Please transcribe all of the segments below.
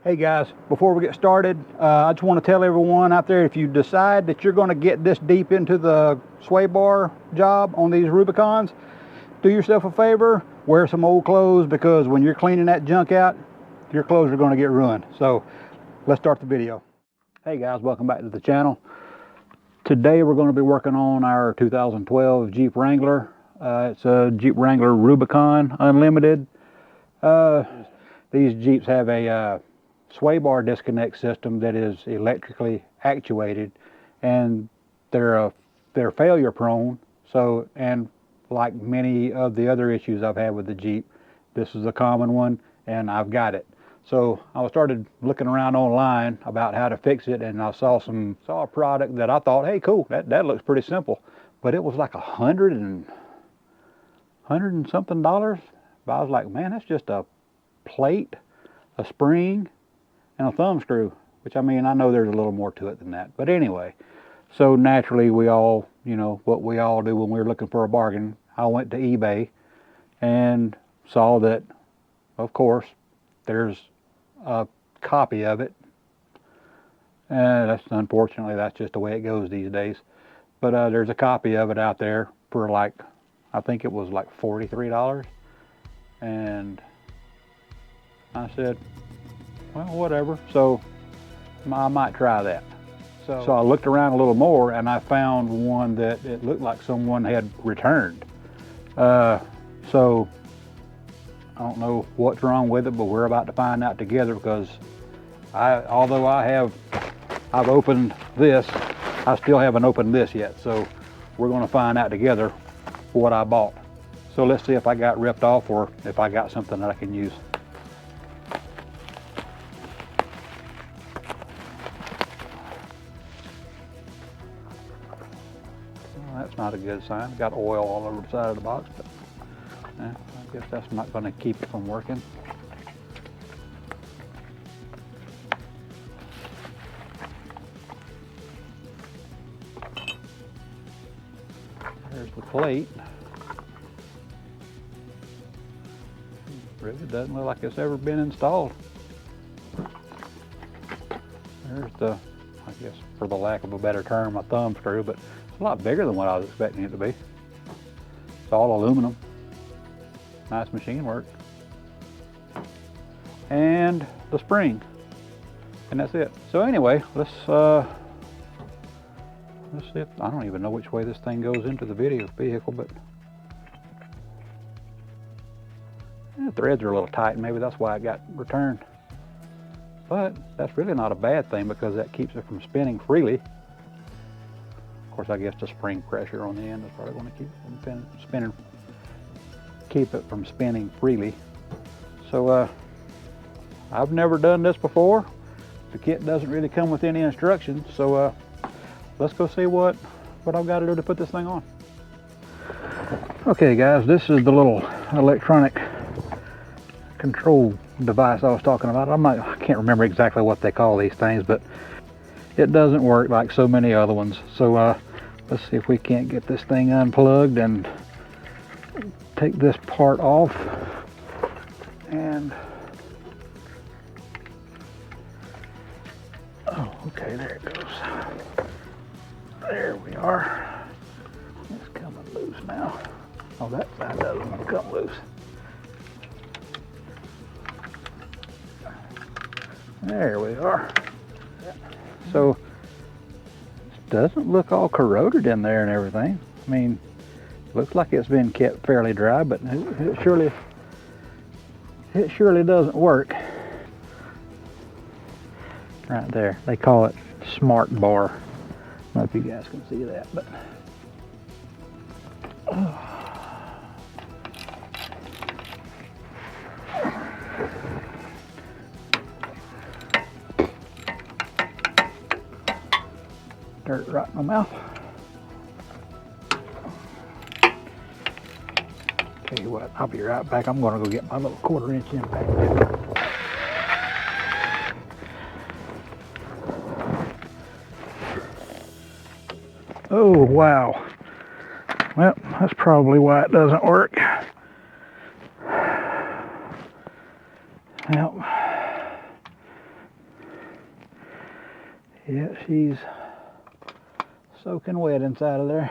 Hey guys, before we get started, I just want to tell everyone out there, if you decide that you're going to get this deep into the sway bar job on these Rubicons, do yourself a favor, wear some old clothes, because when you're cleaning that junk out, your clothes are going to get ruined. So let's start the video. Hey guys, welcome back to the channel. Today we're going to be working on our 2012 Jeep Wrangler. It's a Jeep Wrangler Rubicon Unlimited. These Jeeps have a sway bar disconnect system that is electrically actuated, and they're failure prone. So, and like many of the other issues I've had with the Jeep, this is a common one, and I've got it. So I started looking around online about how to fix it, and I saw a product that I thought, hey, cool, that looks pretty simple, but it was like $100 and something. But I was like, man, that's just a plate, a spring, and a thumb screw, which, I mean, I know there's a little more to it than that. But anyway, so naturally we all, you know, what we all do when we're looking for a bargain, I went to eBay and saw that, of course, there's a copy of it. Unfortunately, that's just the way it goes these days. But there's a copy of it out there for like, I think it was like $43. And I said, well, whatever. So I might try that. So I looked around a little more, and I found one that it looked like someone had returned. So I don't know what's wrong with it, but we're about to find out together, because although I've opened this, I still haven't opened this yet. So we're going to find out together what I bought. So let's see if I got ripped off or if I got something that I can use. That's not a good sign. Got oil all over the side of the box, but I guess that's not going to keep it from working. There's the plate. Really doesn't look like it's ever been installed. There's the, I guess, for the lack of a better term, a thumb screw, but it's a lot bigger than what I was expecting it to be. It's all aluminum. Nice machine work. And the spring. And that's it. So anyway, let's see if, I don't even know which way this thing goes into the vehicle, but the threads are a little tight, and maybe that's why it got returned. But that's really not a bad thing, because that keeps it from spinning freely. Of course, I guess the spring pressure on the end is probably going to keep it from spinning freely. So I've never done this before. The kit doesn't really come with any instructions, so let's go see what I've got to do to put this thing on. Okay guys, this is the little electronic control device I was talking about. I can't remember exactly what they call these things, but it doesn't work like so many other ones. So let's see if we can't get this thing unplugged and take this part off. And oh, okay, there it goes. There we are. It's coming loose now. Oh, that side doesn't want to come loose. There we are. So it doesn't look all corroded in there and everything. I mean, looks like it's been kept fairly dry, but it surely doesn't work. Right there, they call it smart bar. I don't know if you guys can see that, but dirt right in my mouth. Tell you what, I'll be right back. I'm going to go get my little 1/4-inch impact. Oh, wow. Well, that's probably why it doesn't work. Well, Yeah, she's soaking wet inside of there.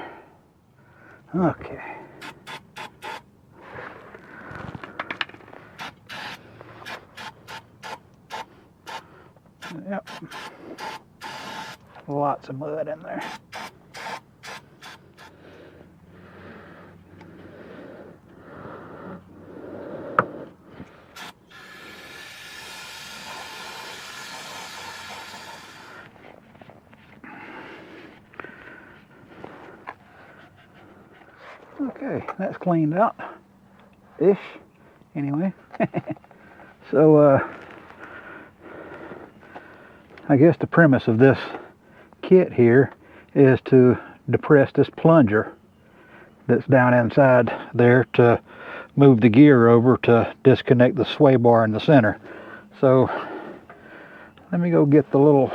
Okay. Yep. Lots of mud in there. Okay, that's cleaned out ish anyway. So I guess the premise of this kit here is to depress this plunger that's down inside there to move the gear over to disconnect the sway bar in the center. So let me go get the little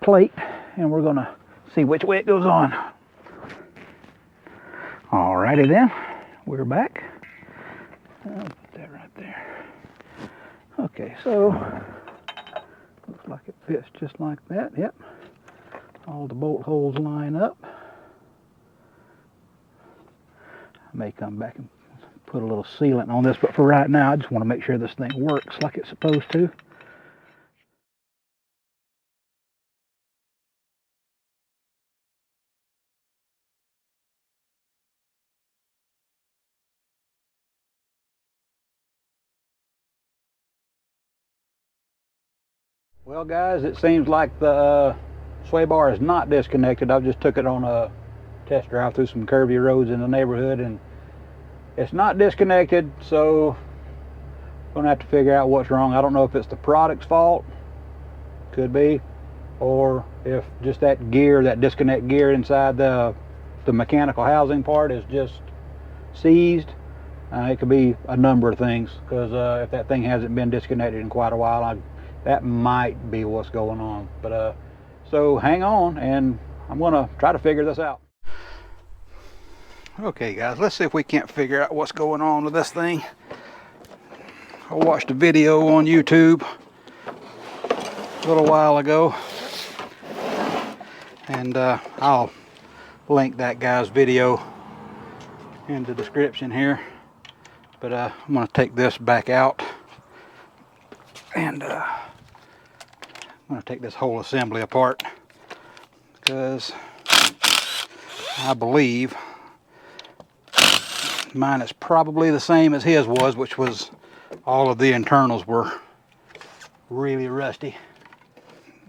plate and we're gonna see which way it goes on. Alrighty then, we're back. I'll put that right there. Okay, so looks like it fits just like that. Yep. All the bolt holes line up. I may come back and put a little sealant on this, but for right now I just want to make sure this thing works like it's supposed to. Well guys, it seems like the sway bar is not disconnected. I just took it on a test drive through some curvy roads in the neighborhood and it's not disconnected, so I'm gonna have to figure out what's wrong. I don't know if it's the product's fault, could be, or if just that gear, that disconnect gear inside the mechanical housing part is just seized. It could be a number of things, because if that thing hasn't been disconnected in quite a while, that might be what's going on. But so hang on and I'm gonna try to figure this out. Okay guys, let's see if we can't figure out what's going on with this thing. I watched a video on YouTube a little while ago, and I'll link that guy's video in the description here. But I'm going to take this back out, and I'm going to take this whole assembly apart, because I believe mine is probably the same as his was, which was all of the internals were really rusty.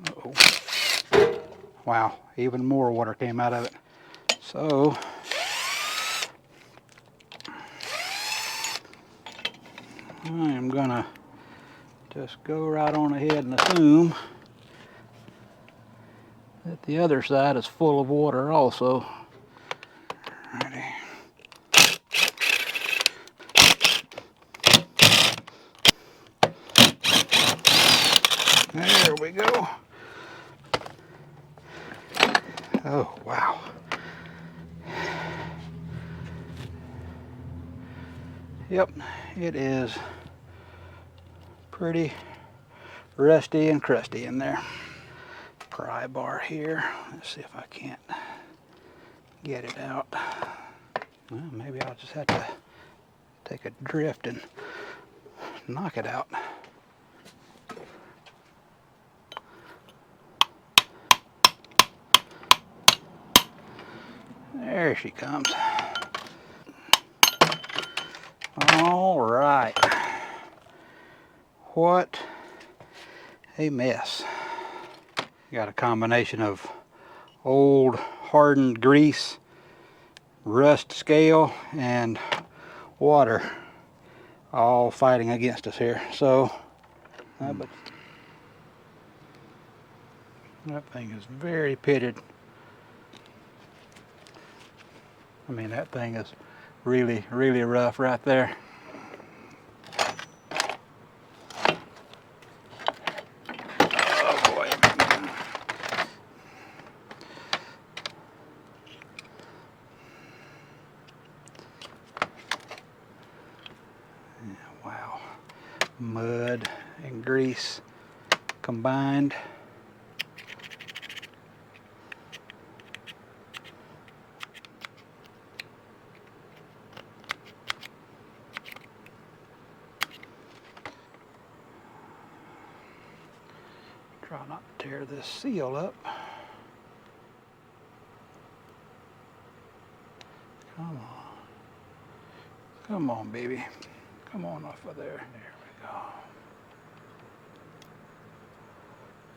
Uh-oh. Wow, even more water came out of it. So I am gonna just go right on ahead and assume that the other side is full of water also. Alrighty. There we go. Oh, wow. Yep, it is pretty rusty and crusty in there. Pry bar here. Let's see if I can't get it out. Well, maybe I'll just have to take a drift and knock it out. There she comes. All right. What a mess. Got a combination of old hardened grease, rust scale, and water all fighting against us here. So, but that thing is very pitted. I mean, that thing is really, really rough right there. Oh boy. Yeah, wow. Mud and grease combined. Try not to tear this seal up. Come on. Come on, baby. Come on off of there. There we go.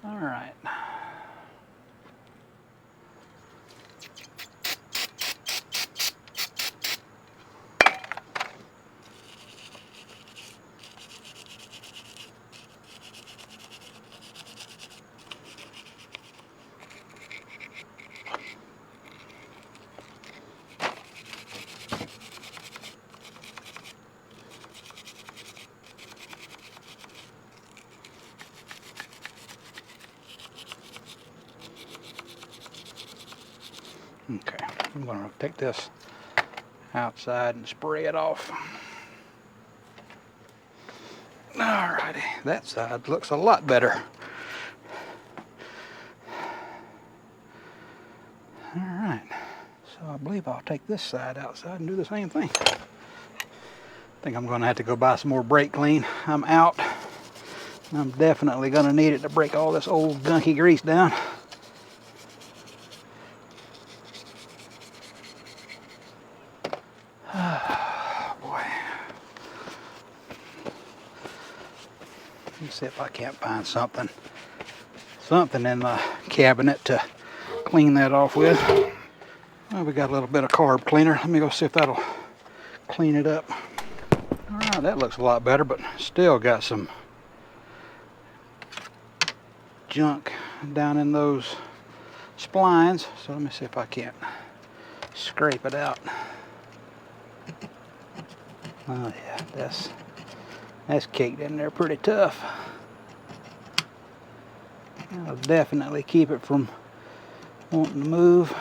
All right. Okay, I'm going to take this outside and spray it off. Alrighty, that side looks a lot better. Alright, so I believe I'll take this side outside and do the same thing. I think I'm going to have to go buy some more brake clean. I'm out. I'm definitely going to need it to break all this old gunky grease down. Let me see if I can't find something in the cabinet to clean that off with. Well, we got a little bit of carb cleaner. Let me go see if that'll clean it up. All right, that looks a lot better, but still got some junk down in those splines. So let me see if I can't scrape it out. Oh yeah, that's caked in there pretty tough. That'll definitely keep it from wanting to move,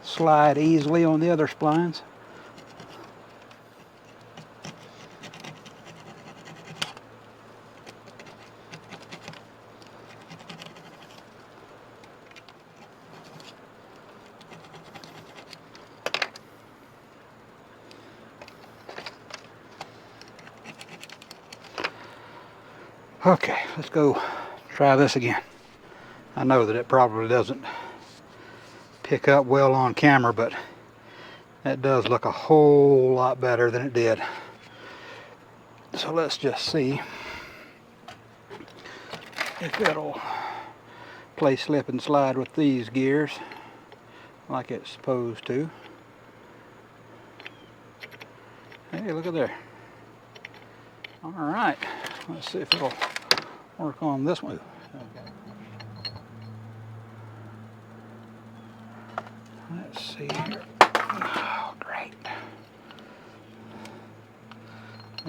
slide easily on the other splines. Okay, let's go try this again. I know that it probably doesn't pick up well on camera, but that does look a whole lot better than it did. So let's just see if it'll play slip and slide with these gears like it's supposed to. Hey, look at there. All right, let's see if it'll work on this one. Okay. Let's see here. Oh, great.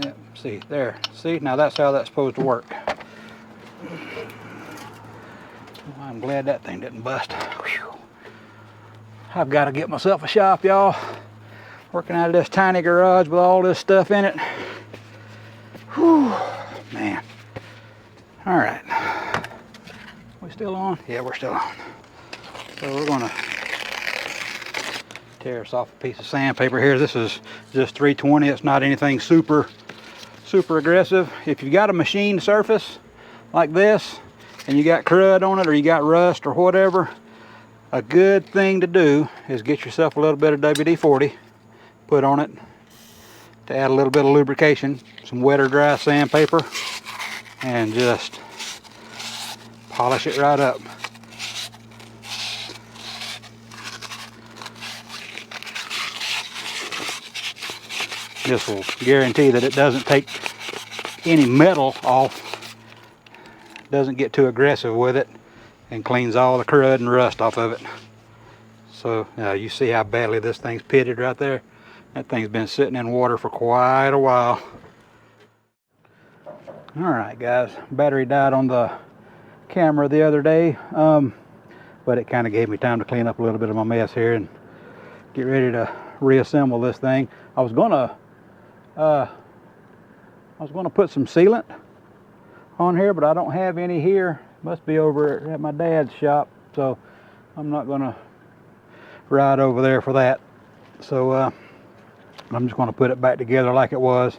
Yep, see, there. See, now that's how that's supposed to work. Well, I'm glad that thing didn't bust. Whew. I've got to get myself a shop, y'all. Working out of this tiny garage with all this stuff in it. Whew, man. All right. We still on? Yeah, we're still on. So we're going to tear us off a piece of sandpaper here. This is just 320. It's not anything super aggressive. If you've got a machined surface like this and you got crud on it or you got rust or whatever, a good thing to do is get yourself a little bit of WD-40, put on it to add a little bit of lubrication, some wet or dry sandpaper, and just polish it right up. This will guarantee that it doesn't take any metal off, doesn't get too aggressive with it, and cleans all the crud and rust off of it. So you see how badly this thing's pitted right there? That thing's been sitting in water for quite a while. Alright guys, battery died on the camera the other day, but it kind of gave me time to clean up a little bit of my mess here and get ready to reassemble this thing. I was gonna put some sealant on here, but I don't have any here. Must be over at my dad's shop, so I'm not gonna ride over there for that. So I'm just gonna put it back together like it was.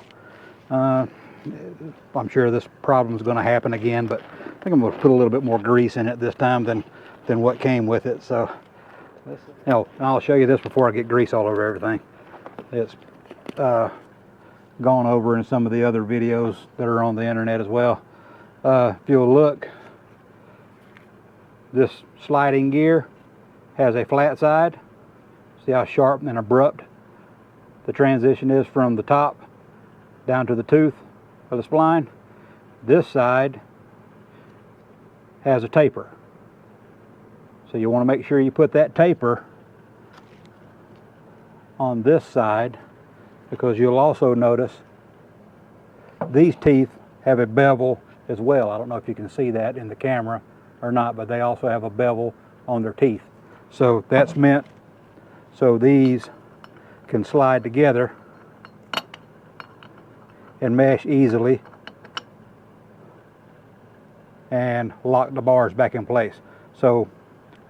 I'm sure this problem is going to happen again, but think I'm going to put a little bit more grease in it this time than what came with it. So, you know, I'll show you this before I get grease all over everything. It's gone over in some of the other videos that are on the internet as well. If you'll look, this sliding gear has a flat side. See how sharp and abrupt the transition is from the top down to the tooth of the spline. This side has a taper. So you want to make sure you put that taper on this side, because you'll also notice these teeth have a bevel as well. I don't know if you can see that in the camera or not, but they also have a bevel on their teeth. So that's meant so these can slide together and mesh easily and lock the bars back in place. So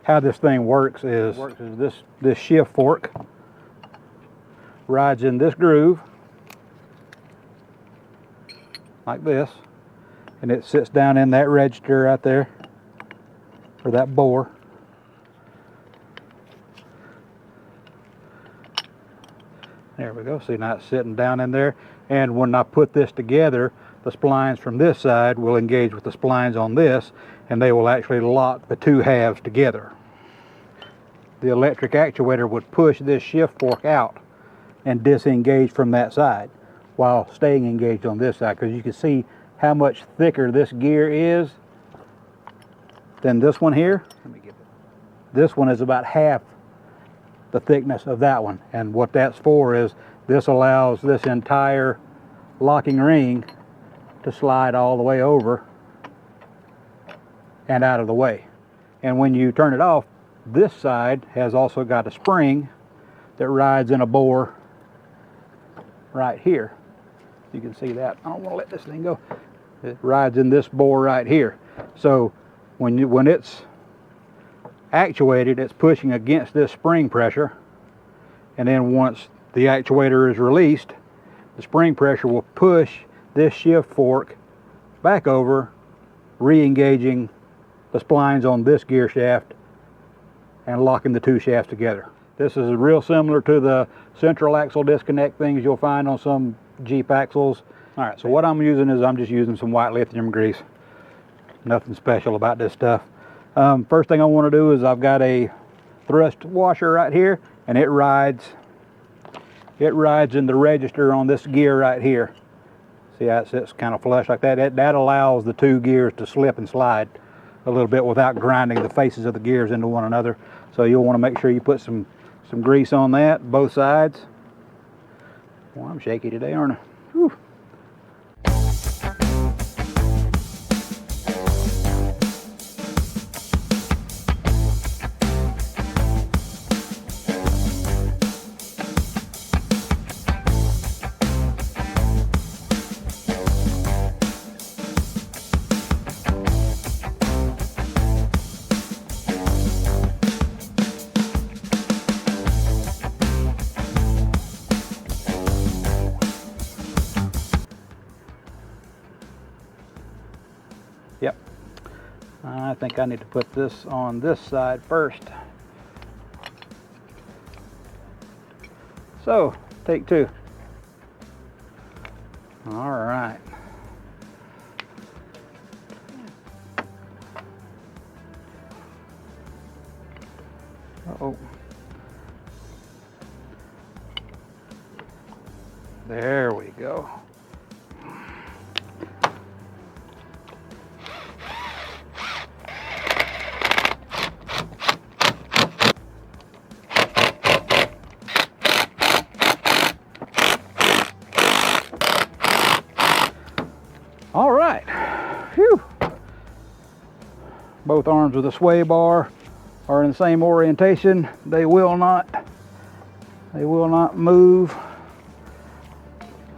how this thing works is this shift fork rides in this groove like this, and it sits down in that register right there, or that bore. There we go. See, now it's sitting down in there, and when I put this together, the splines from this side will engage with the splines on this, and they will actually lock the two halves together. The electric actuator would push this shift fork out and disengage from that side while staying engaged on this side, because you can see how much thicker this gear is than this one here. Let me get it. This one is about half the thickness of that one, and what that's for is this allows this entire locking ring to slide all the way over and out of the way. And when you turn it off, this side has also got a spring that rides in a bore right here. You can see that. I don't want to let this thing go. It rides in this bore right here. So when it's actuated, it's pushing against this spring pressure, and then once the actuator is released, the spring pressure will push this shift fork back over, re-engaging the splines on this gear shaft and locking the two shafts together. This is real similar to the central axle disconnect things you'll find on some Jeep axles. All right, so what I'm using is I'm just using some white lithium grease. Nothing special about this stuff. First thing I want to do is I've got a thrust washer right here, and it rides in the register on this gear right here. See how it sits kind of flush like that? That allows the two gears to slip and slide a little bit without grinding the faces of the gears into one another. So you'll want to make sure you put some grease on that, both sides. Well, I'm shaky today, aren't I? Whew. Yep. I think I need to put this on this side first. So, take two. All right. Uh-oh. There we go. All right, phew. Both arms of the sway bar are in the same orientation. They will not move.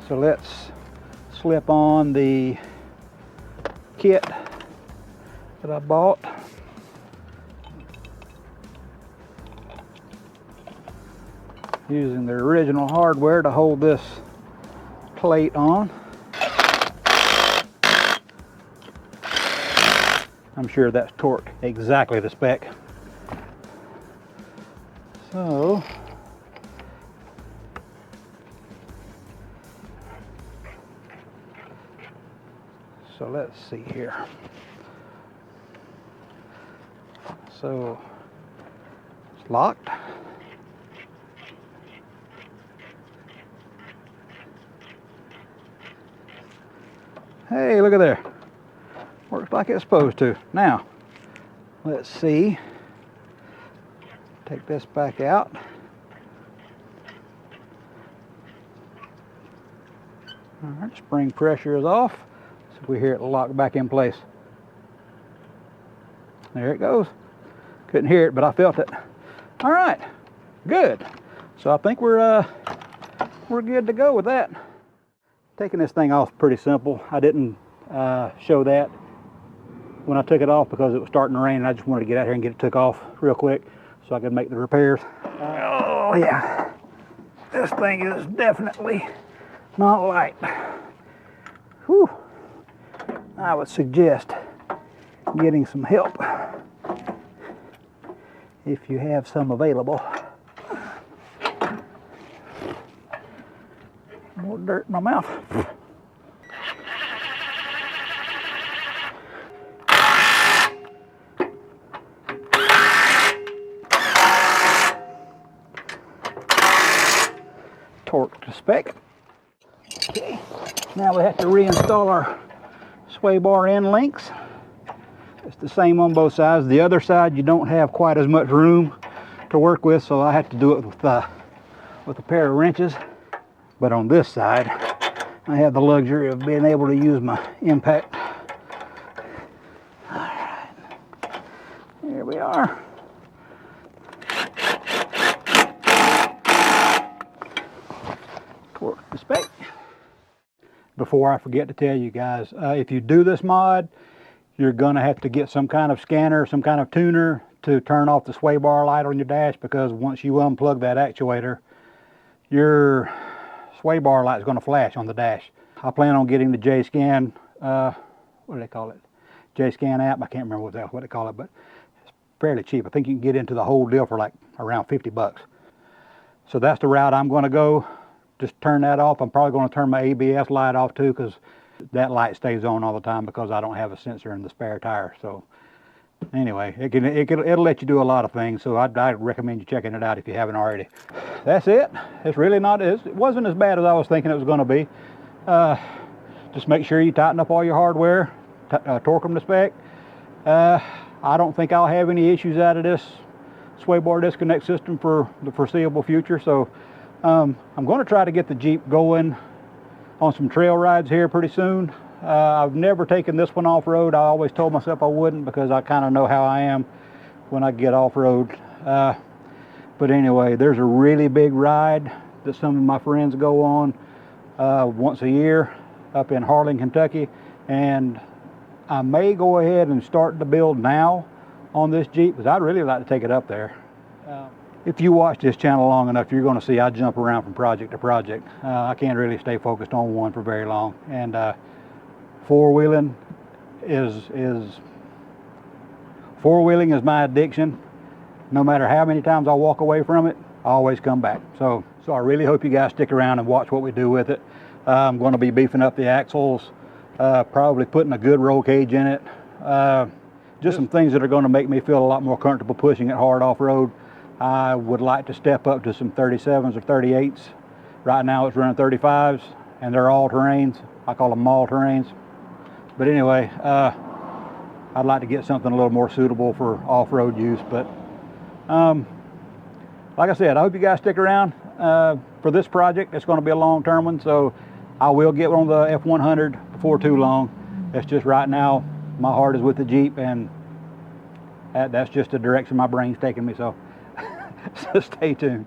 So let's slip on the kit that I bought. Using the original hardware to hold this plate on. I'm sure that's torqued exactly the spec. So let's see here. So it's locked. Hey, look at there. Works like it's supposed to. Now, let's see. Take this back out. All right, spring pressure is off. So we hear it lock back in place. There it goes. Couldn't hear it, but I felt it. All right, good. So I think we're good to go with that. Taking this thing off is pretty simple. I didn't show that when I took it off because it was starting to rain and I just wanted to get out here and get it took off real quick so I could make the repairs. Oh yeah, this thing is definitely not light. Whew. I would suggest getting some help if you have some available. More dirt in my mouth. Torque to spec. Okay, now we have to reinstall our sway bar end links. It's the same on both sides. The other side you don't have quite as much room to work with, so I have to do it with a pair of wrenches. But on this side, I have the luxury of being able to use my impact. All right, here we are. Torque to spec. Before I forget to tell you guys, if you do this mod, you're gonna have to get some kind of scanner, some kind of tuner to turn off the sway bar light on your dash, because once you unplug that actuator, your sway bar light is going to flash on the dash. I plan on getting the JScan, what do they call it? JScan app. I can't remember what they call it, but it's fairly cheap. I think you can get into the whole deal for like around 50 bucks. So that's the route I'm going to go. Just turn that off. I'm probably going to turn my ABS light off too, because that light stays on all the time because I don't have a sensor in the spare tire. So anyway, it'll let you do a lot of things, so I'd recommend you checking it out if you haven't already. That's it. It's really not, it wasn't as bad as I was thinking it was going to be. Just make sure you tighten up all your hardware, torque them to spec. I don't think I'll have any issues out of this sway bar disconnect system for the foreseeable future, so I'm going to try to get the Jeep going on some trail rides here pretty soon. I've never taken this one off-road. I always told myself I wouldn't because I kind of know how I am when I get off-road. But anyway, there's a really big ride that some of my friends go on once a year up in Harlan, Kentucky, and I may go ahead and start the build now on this Jeep because I'd really like to take it up there. If you watch this channel long enough, you're going to see I jump around from project to project. I can't really stay focused on one for very long, and four-wheeling is my addiction. No matter how many times I walk away from it, I always come back. So I really hope you guys stick around and watch what we do with it. I'm going to be beefing up the axles, probably putting a good roll cage in it. Just some things that are going to make me feel a lot more comfortable pushing it hard off-road. I would like to step up to some 37s or 38s. Right now it's running 35s, and they're all-terrains. I call them all-terrains. But anyway, I'd like to get something a little more suitable for off-road use. But like I said, I hope you guys stick around for this project. It's going to be a long-term one, so I will get on the F100 before too long. It's just right now my heart is with the Jeep, and that's just the direction my brain's taking me. So stay tuned.